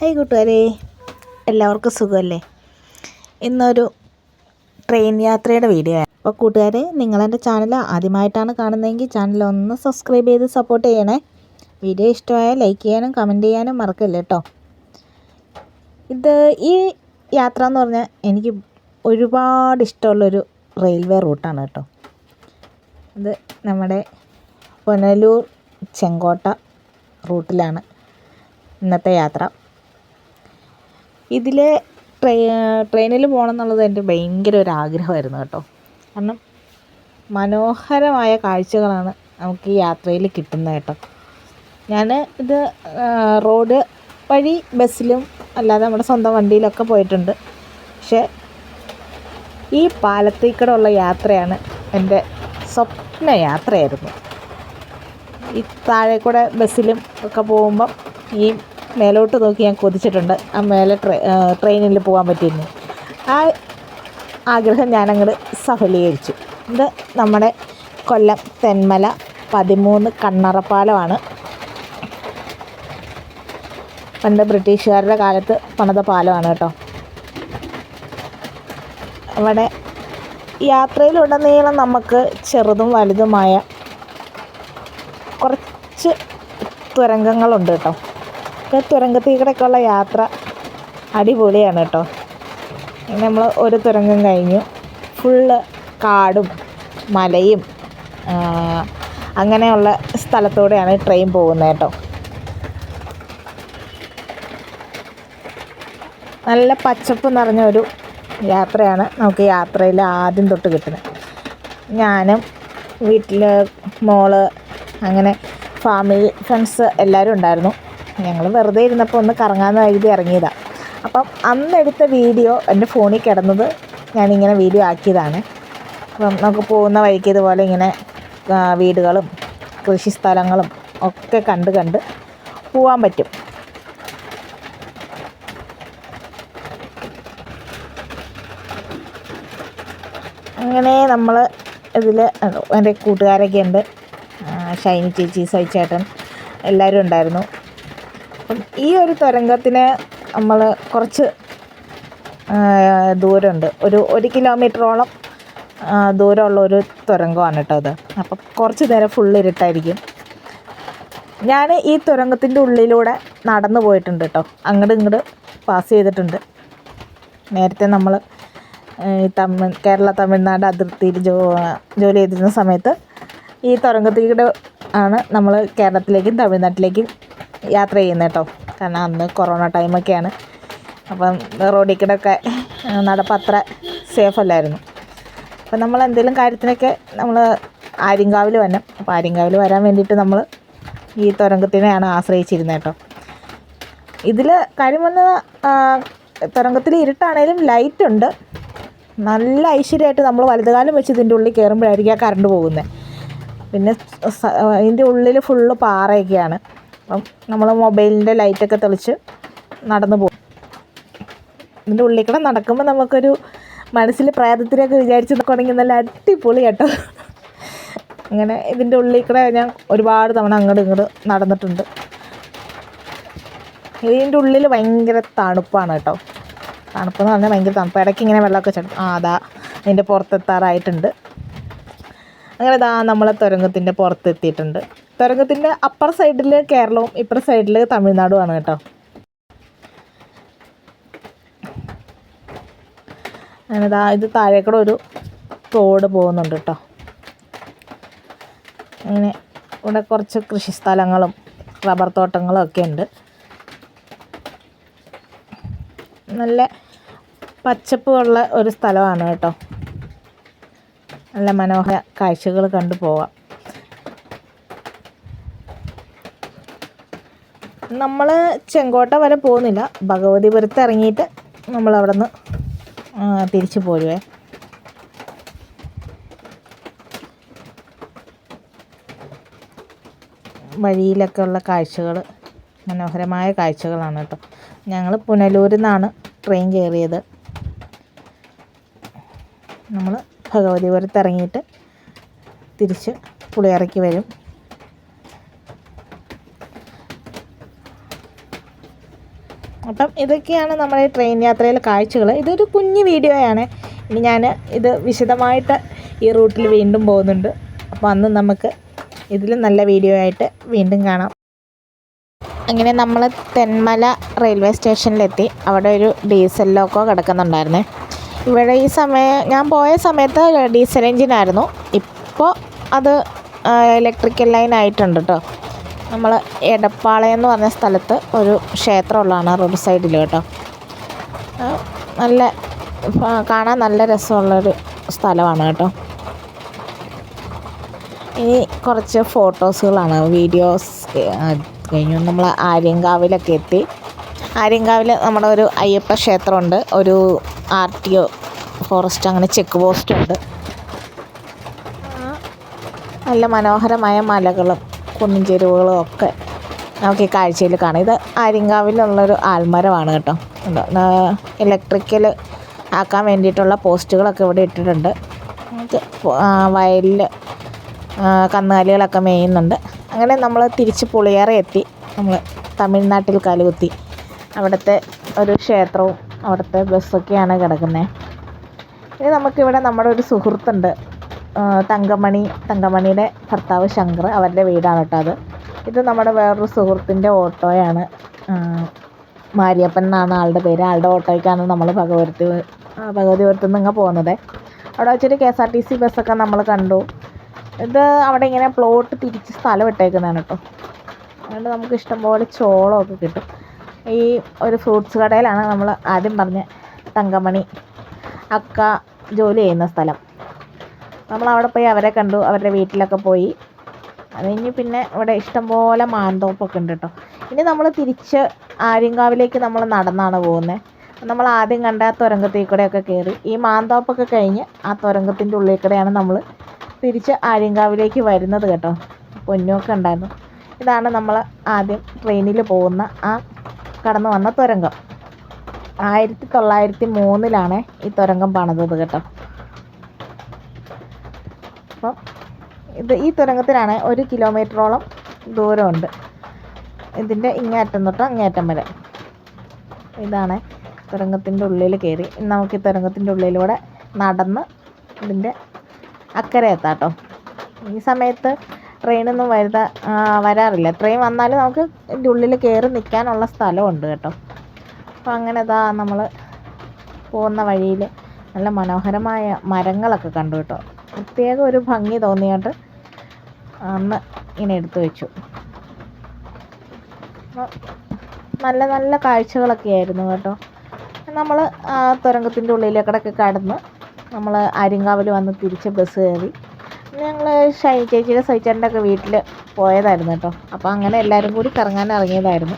Hi കൂട്ടുകാരെ, എല്ലാവർക്കും സുഖമല്ലേ? ഇന്നൊരു ട്രെയിൻ യാത്രയുടെ വീഡിയോ ആണ്. അപ്പോൾ കൂട്ടുകാരെ, നിങ്ങളെൻ്റെ ചാനൽ ആദ്യമായിട്ടാണ് കാണുന്നതെങ്കിൽ ചാനൽ ഒന്ന് സബ്സ്ക്രൈബ് ചെയ്ത് സപ്പോർട്ട് ചെയ്യണേ. വീഡിയോ ഇഷ്ടമായാൽ ലൈക്ക് ചെയ്യാനും കമൻറ്റ് ചെയ്യാനും മറക്കല്ലേ കേട്ടോ. ഈ യാത്ര എന്ന് പറഞ്ഞാൽ എനിക്ക് ഒരുപാട് ഇഷ്ടമുള്ളൊരു റെയിൽവേ റൂട്ടാണ് കേട്ടോ. ഇത് നമ്മുടെ പുനലൂർ ചെങ്കോട്ട റൂട്ടിലാണ് ഇന്നത്തെ യാത്ര. ഇതിൽ ട്രെയിനിൽ പോകണം എന്നുള്ളത് എൻ്റെ ഭയങ്കര ഒരു ആഗ്രഹമായിരുന്നു കേട്ടോ. കാരണം മനോഹരമായ കാഴ്ചകളാണ് നമുക്ക് ഈ യാത്രയിൽ കിട്ടുന്നത് കേട്ടോ. ഞാൻ ഇത് റോഡ് വഴി ബസ്സിലും അല്ലാതെ നമ്മുടെ സ്വന്തം വണ്ടിയിലൊക്കെ പോയിട്ടുണ്ട്. പക്ഷേ ഈ പാലത്തിൽ കൂടെ ഉള്ള യാത്രയാണ് എൻ്റെ സ്വപ്ന യാത്രയായിരുന്നു. ഈ താഴെ കൂടെ ബസ്സിലും ഒക്കെ പോകുമ്പം ഈ മേലോട്ട് നോക്കി ഞാൻ കൊതിച്ചിട്ടുണ്ട്. ആ മേലെ ട്രെയിനിൽ പോകാൻ പറ്റിയിരുന്നു. ആ ആഗ്രഹം ഞാനങ്ങോട്ട് സഫലീകരിച്ചു. ഇത് നമ്മുടെ കൊല്ലം തെന്മല 13 കണ്ണറപ്പാലമാണ്. പണ്ട് ബ്രിട്ടീഷുകാരുടെ കാലത്ത് പണിത പാലമാണ് കേട്ടോ. അവിടെ യാത്രയിലുടനീളം നമുക്ക് ചെറുതും വലുതുമായ കുറച്ച് തുരങ്കങ്ങളുണ്ട് കേട്ടോ. തുരങ്കത്തിൽ കൂടെയൊക്കെയുള്ള യാത്ര അടിപൊളിയാണ് കേട്ടോ. നമ്മൾ ഒരു തുരങ്കം കഴിഞ്ഞു, ഫുള്ള് കാടും മലയും അങ്ങനെയുള്ള സ്ഥലത്തൂടെയാണ് ട്രെയിൻ പോകുന്നത് കേട്ടോ. നല്ല പച്ചപ്പ് നിറഞ്ഞ ഒരു യാത്രയാണ് നമുക്ക് യാത്രയിൽ ആദ്യം തൊട്ട് കിട്ടുന്നത്. ഞാനും വീട്ടിൽ മോള് അങ്ങനെ ഫാമിലി ഫ്രണ്ട്സ് എല്ലാവരും ഉണ്ടായിരുന്നു. ഞങ്ങൾ വെറുതെ ഇരുന്നപ്പോൾ ഒന്ന് കറങ്ങാമെന്ന് കരുതി ഇറങ്ങിയതാണ്. അപ്പം അന്നെടുത്ത വീഡിയോ എൻ്റെ ഫോണിൽ കിടന്നത് ഞാനിങ്ങനെ വീഡിയോ ആക്കിയതാണ്. അപ്പം നമുക്ക് പോകുന്ന വഴിക്ക് ഇതുപോലെ ഇങ്ങനെ വീടുകളും കൃഷിസ്ഥലങ്ങളും ഒക്കെ കണ്ട് പോകാൻ പറ്റും. അങ്ങനെ നമ്മൾ ഇതിൽ എൻ്റെ കൂട്ടുകാരൊക്കെ ഉണ്ട്, ഷൈനി ചേച്ചി, സൈച്ചേട്ടൻ എല്ലാവരും ഉണ്ടായിരുന്നു. അപ്പം ഈ ഒരു തുരങ്കത്തിന് നമ്മൾ കുറച്ച് ദൂരമുണ്ട്, ഒരു 1 കിലോമീറ്ററോളം ദൂരമുള്ള ഒരു തുരങ്കമാണ് കേട്ടോ അത്. അപ്പം കുറച്ച് നേരം ഫുള്ള് ഇരുട്ടായിരിക്കും. ഞാൻ ഈ തുരങ്കത്തിൻ്റെ ഉള്ളിലൂടെ നടന്നു പോയിട്ടുണ്ട് കേട്ടോ. അങ്ങോട്ട് ഇങ്ങോട്ട് പാസ് ചെയ്തിട്ടുണ്ട്. നേരത്തെ നമ്മൾ കേരള തമിഴ്നാട് അതിർത്തിയിൽ ജോലി ചെയ്തിരുന്ന സമയത്ത് ഈ തുരങ്കത്തിലൂടെ ആണ് നമ്മൾ കേരളത്തിലേക്കും തമിഴ്നാട്ടിലേക്കും യാത്ര ചെയ്യുന്നത് കേട്ടോ. കാരണം അന്ന് കൊറോണ ടൈമൊക്കെയാണ്. അപ്പം റോഡിൽ കൂടെ ഒക്കെ നടപ്പ് അത്ര സേഫ് അല്ലായിരുന്നു. അപ്പം നമ്മൾ എന്തെങ്കിലും കാര്യത്തിനൊക്കെ നമ്മൾ ആര്യങ്കാവിൽ വരണം. അപ്പോൾ ആര്യങ്കാവിൽ വരാൻ വേണ്ടിയിട്ട് നമ്മൾ ഈ തുരങ്കത്തിനെയാണ് ആശ്രയിച്ചിരുന്നത് കേട്ടോ. ഇതിൽ കാര്യം വന്ന് തുരങ്കത്തിൽ ഇരുട്ടാണേലും ലൈറ്റുണ്ട്. നല്ല ഐശ്വര്യമായിട്ട് നമ്മൾ വലതുകാലം വെച്ച് ഇതിൻ്റെ ഉള്ളിൽ കയറുമ്പോഴായിരിക്കും ആ കറണ്ട് പോകുന്നത്. പിന്നെ ഇതിൻ്റെ ഉള്ളിൽ ഫുള്ള് പാറയൊക്കെയാണ്. അപ്പം നമ്മൾ മൊബൈലിൻ്റെ ലൈറ്റൊക്കെ തെളിച്ച് നടന്നു പോകും. ഇതിൻ്റെ ഉള്ളിൽ കൂടെ നടക്കുമ്പോൾ നമുക്കൊരു മനസ്സിൽ പ്രേതത്തിനൊക്കെ വിചാരിച്ച് തുടങ്ങി നല്ല അടിപൊളി കേട്ടോ. അങ്ങനെ ഇതിൻ്റെ ഉള്ളിൽ കൂടെ ഞാൻ ഒരുപാട് തവണ അങ്ങോട്ട് ഇങ്ങോട്ട് നടന്നിട്ടുണ്ട്. ഇതിൻ്റെ ഉള്ളിൽ ഭയങ്കര തണുപ്പാണ് കേട്ടോ. തണുപ്പെന്ന് പറഞ്ഞാൽ ഭയങ്കര തണുപ്പ്. ഇടയ്ക്ക് ഇങ്ങനെ വെള്ളമൊക്കെ ചടും. അതാ അതിൻ്റെ പുറത്തെത്താറായിട്ടുണ്ട്. അങ്ങനെ നമ്മൾ തുരങ്കത്തിൻ്റെ പുറത്തെത്തിയിട്ടുണ്ട്. തുരങ്കത്തിൻ്റെ അപ്പർ സൈഡിൽ കേരളവും ഇപ്പുറ സൈഡിൽ തമിഴ്നാടുമാണ് കേട്ടോ. അങ്ങനെ ഇത് താഴേക്കൂടെ ഒരു തോട് പോകുന്നുണ്ട് കേട്ടോ. അങ്ങനെ ഇവിടെ കുറച്ച് കൃഷിസ്ഥലങ്ങളും റബ്ബർ തോട്ടങ്ങളും ഒക്കെ ഉണ്ട്. നല്ല പച്ചപ്പുള്ള ഒരു സ്ഥലമാണ് കേട്ടോ. നല്ല മനോഹര കാഴ്ചകൾ കണ്ടു പോവാം. നമ്മൾ ചെങ്കോട്ട വരെ പോകുന്നില്ല. ഭഗവതിപുരത്ത് ഇറങ്ങിയിട്ട് നമ്മളവിടെ നിന്ന് തിരിച്ചു പോരുവേ. വഴിയിലൊക്കെ ഉള്ള കാഴ്ചകൾ മനോഹരമായ കാഴ്ചകളാണ് കേട്ടോ. ഞങ്ങൾ പുനലൂരിൽ നിന്നാണ് ട്രെയിൻ കയറിയത്. നമ്മൾ ഭഗവതിപുരത്ത് ഇറങ്ങിയിട്ട് തിരിച്ച് പുളിയറയ്ക്ക് വരും. അപ്പം ഇതൊക്കെയാണ് നമ്മുടെ ട്രെയിൻ യാത്രയിലെ കാഴ്ചകൾ. ഇതൊരു കുഞ്ഞു വീഡിയോയാണ്. ഇനി ഞാൻ ഇത് വിശദമായിട്ട് ഈ റൂട്ടിൽ വീണ്ടും പോകുന്നുണ്ട്. അപ്പോൾ അന്ന് നമുക്ക് ഇതിലും നല്ല വീഡിയോ ആയിട്ട് വീണ്ടും കാണാം. അങ്ങനെ നമ്മൾ തെന്മല റെയിൽവേ സ്റ്റേഷനിലെത്തി. അവിടെ ഒരു ഡീസൽ ലോക്കോ കിടക്കുന്നുണ്ടായിരുന്നേ. ഇവിടെ ഈ ഞാൻ പോയ സമയത്ത് ഡീസൽ എഞ്ചിനായിരുന്നു. ഇപ്പോൾ അത് ഇലക്ട്രിക്കൽ ലൈൻ ആയിട്ടുണ്ട് കേട്ടോ. നമ്മൾ എടപ്പാളയം എന്ന് പറഞ്ഞ സ്ഥലത്ത് ഒരു ക്ഷേത്രമുള്ളതാണ് റോഡ് സൈഡിൽ കേട്ടോ. നല്ല കാണാൻ നല്ല രസമുള്ളൊരു സ്ഥലമാണ് കേട്ടോ. ഇനി കുറച്ച് ഫോട്ടോസുകളാണ്. വീഡിയോസ് കഴിഞ്ഞു. നമ്മൾ ആര്യങ്കാവിലൊക്കെ എത്തി. ആര്യങ്കാവിൽ നമ്മുടെ ഒരു അയ്യപ്പ ക്ഷേത്രമുണ്ട്, ഒരു RTO ഫോറസ്റ്റ് അങ്ങനെ ചെക്ക് പോസ്റ്റുണ്ട്. നല്ല മനോഹരമായ മലകളും കുന്നിൻ ചെരുവുകളും ഒക്കെ നമുക്ക് ഈ കാഴ്ചയിൽ കാണാം. ഇത് ആര്യങ്കാവിലുള്ളൊരു ആൽമരമാണ് കേട്ടോ. ഇലക്ട്രിക്കൽ ആക്കാൻ വേണ്ടിയിട്ടുള്ള പോസ്റ്റുകളൊക്കെ ഇവിടെ ഇട്ടിട്ടുണ്ട്. നമുക്ക് വയലിൽ കന്നുകാലികളൊക്കെ മേയുന്നുണ്ട്. അങ്ങനെ നമ്മൾ തിരിച്ച് പുളിയറ എത്തി. നമ്മൾ തമിഴ്നാട്ടിൽ കാലുകുത്തി. അവിടുത്തെ ഒരു ക്ഷേത്രവും അവിടുത്തെ ബസ്സൊക്കെയാണ് കിടക്കുന്നത്. ഇനി നമുക്കിവിടെ നമ്മുടെ ഒരു സുഹൃത്തുണ്ട്, തങ്കമണിയുടെ ഭർത്താവ് ശങ്കർ, അവരുടെ വീടാണ് കേട്ടോ അത്. ഇത് നമ്മുടെ വേറൊരു സുഹൃത്തിൻ്റെ ഓട്ടോയാണ്. മാരിയപ്പൻ എന്നാണ് ആളുടെ പേര്. ആളുടെ ഓട്ടോയ്ക്കാണ് നമ്മൾ ഭഗവതിപുരത്തു നിന്ന് ഇങ്ങനെ പോകുന്നത്. അവിടെ വെച്ചൊരു KSRTC ബസ്സൊക്കെ നമ്മൾ കണ്ടു. ഇത് അവിടെ ഇങ്ങനെ പ്ലോട്ട് തിരിച്ച് സ്ഥലം ഇട്ടേക്കുന്നതാണ് കേട്ടോ. അതുകൊണ്ട് നമുക്ക് ഇഷ്ടംപോലെ ചോളമൊക്കെ കിട്ടും. ഈ ഒരു ഫ്രൂട്ട്സ് കടയിലാണ് നമ്മൾ ആദ്യം പറഞ്ഞ തങ്കമണി അക്ക ജോലി ചെയ്യുന്ന സ്ഥലം. നമ്മളവിടെ പോയി അവരെ കണ്ടു, അവരുടെ വീട്ടിലൊക്കെ പോയി. അത് കഴിഞ്ഞ് പിന്നെ ഇവിടെ ഇഷ്ടംപോലെ മാന്തോപ്പൊക്കെ ഉണ്ട് കേട്ടോ. ഇനി നമ്മൾ തിരിച്ച് ആര്യങ്കാവിലേക്ക് നമ്മൾ നടന്നാണ് പോകുന്നത്. നമ്മൾ ആദ്യം കണ്ട ആ തുരങ്കത്തിൽ കൂടെയൊക്കെ കയറി ഈ മാന്തോപ്പൊക്കെ കഴിഞ്ഞ് ആ തുരങ്കത്തിൻ്റെ ഉള്ളിൽ കൂടെയാണ് നമ്മൾ തിരിച്ച് ആര്യങ്കാവിലേക്ക് വരുന്നത് കേട്ടോ. പൊന്നൊക്കെ ഉണ്ടായിരുന്നു. ഇതാണ് നമ്മൾ ആദ്യം ട്രെയിനിൽ പോകുന്ന ആ കടന്നു വന്ന തുരങ്കം. 1903 ഈ തുരങ്കം പണിതത് കേട്ടോ. അപ്പം ഈ തുരങ്കത്തിനാണ് 1 കിലോമീറ്ററോളം ദൂരമുണ്ട്. ഇതിൻ്റെ ഇങ്ങേറ്റം തൊട്ട് അങ്ങേറ്റം വരെ. ഇതാണ് തുരങ്കത്തിൻ്റെ ഉള്ളിൽ കയറി. നമുക്ക് ഈ തുരങ്കത്തിൻ്റെ ഉള്ളിലൂടെ നടന്ന് ഇതിൻ്റെ അക്കരെ എത്താം കേട്ടോ. ഈ സമയത്ത് ട്രെയിനൊന്നും വരാറില്ല. ട്രെയിൻ വന്നാൽ നമുക്ക് ഇതിൻ്റെ ഉള്ളിൽ കയറി നിൽക്കാനുള്ള സ്ഥലമുണ്ട് കേട്ടോ. അപ്പോൾ അങ്ങനെ നമ്മൾ പോകുന്ന വഴിയിൽ നല്ല മനോഹരമായ മരങ്ങളൊക്കെ കണ്ടു കേട്ടോ. പ്രത്യേക ഒരു ഭംഗി തോന്നിയിട്ട് അന്ന് ഇങ്ങനെ എടുത്തു വെച്ചു. നല്ല നല്ല കാഴ്ചകളൊക്കെ ആയിരുന്നു കേട്ടോ. നമ്മൾ ആ തുരങ്കത്തിൻ്റെ ഉള്ളിലേക്കിടയ്ക്ക് കടന്ന് നമ്മൾ ആര്യങ്കാവിൽ വന്ന് തിരിച്ച് ബസ് കയറി. ഞങ്ങൾ ചേച്ചിയുടെ സൈച്ചേട്ടൻ്റെ ഒക്കെ വീട്ടിൽ പോയതായിരുന്നു കേട്ടോ. അപ്പോൾ അങ്ങനെ എല്ലാവരും കൂടി കറങ്ങാൻ ഇറങ്ങിയതായിരുന്നു.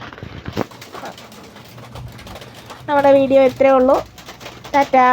നമ്മുടെ വീഡിയോ ഇത്രയേ ഉള്ളൂ. ടാറ്റാ.